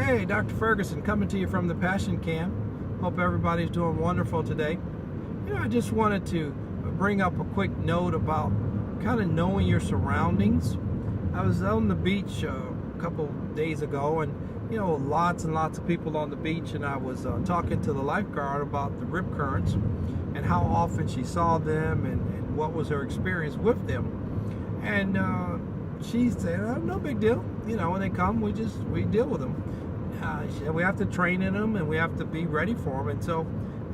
Hey, Dr. Ferguson coming to you from the Passioncam. Hope everybody's doing wonderful today. I just wanted to bring up a quick note about kind of knowing your surroundings. I was on the beach a couple days ago, and lots and lots of people on the beach, and I was talking to the lifeguard about the rip currents and how often she saw them and what was her experience with them. And she said, oh, no big deal. When they come, we deal with them. We have to train in them, and we have to be ready for them. And so,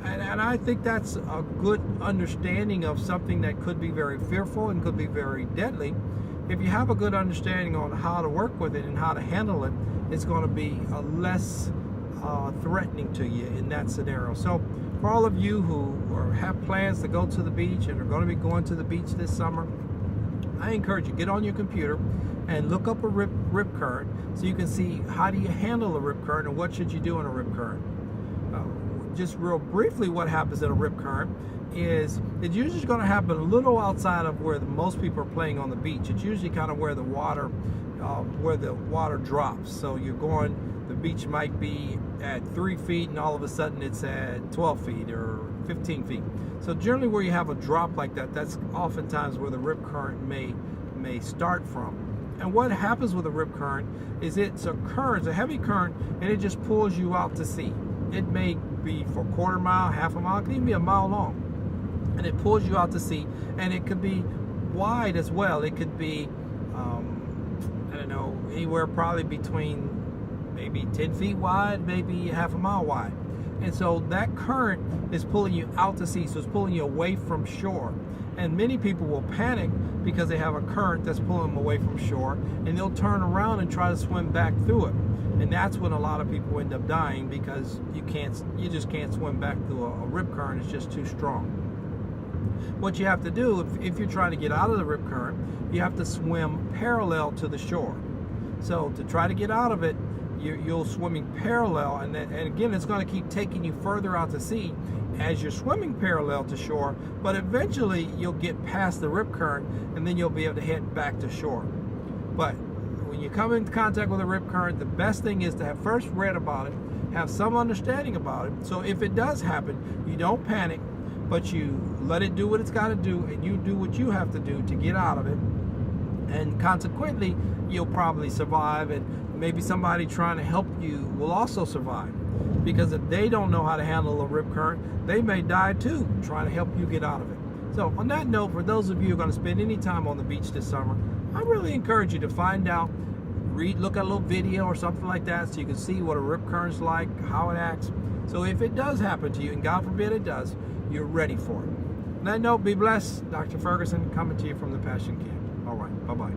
and I think that's a good understanding of something that could be very fearful and could be very deadly. If you have a good understanding on how to work with it and how to handle it, it's going to be less threatening to you in that scenario. So for all of you who have plans to go to the beach and are going to be going to the beach this summer, I encourage you, get on your computer and look up a rip current so you can see how do you handle a rip current and what should you do in a rip current. Just real briefly, what happens in a rip current is it's usually going to happen a little outside of where most people are playing on the beach. It's usually kind of where the water drops. So the beach might be at 3 feet and all of a sudden it's at 12 feet or 15 feet. So generally where you have a drop like that, that's oftentimes where the rip current may start from. And what happens with a rip current is it's a heavy current, and it just pulls you out to sea. It may be for a quarter mile, half a mile, it can even be a mile long. And it pulls you out to sea, and it could be wide as well. It could be, anywhere probably between maybe 10 feet wide, maybe half a mile wide. And so that current is pulling you out to sea, so it's pulling you away from shore. And many people will panic because they have a current that's pulling them away from shore, and they'll turn around and try to swim back through it. And that's when a lot of people end up dying, because you just can't swim back through a rip current. It's just too strong. What you have to do, if you're trying to get out of the rip current, you have to swim parallel to the shore. So to try to get out of it, you're swimming parallel, and again, it's going to keep taking you further out to sea as you're swimming parallel to shore, but eventually you'll get past the rip current, and then you'll be able to head back to shore. But when you come into contact with a rip current, the best thing is to have first read about it, have some understanding about it, so if it does happen, you don't panic, but you let it do what it's got to do, and you do what you have to do to get out of it, and consequently, you'll probably survive, and maybe somebody trying to help you will also survive. Because if they don't know how to handle a rip current, they may die too, trying to help you get out of it. So on that note, for those of you who are going to spend any time on the beach this summer, I really encourage you to find out, look at a little video or something like that, so you can see what a rip current's like, how it acts. So if it does happen to you, and God forbid it does, you're ready for it. On that note, be blessed. Dr. Ferguson coming to you from the Passioncam. All right, bye-bye.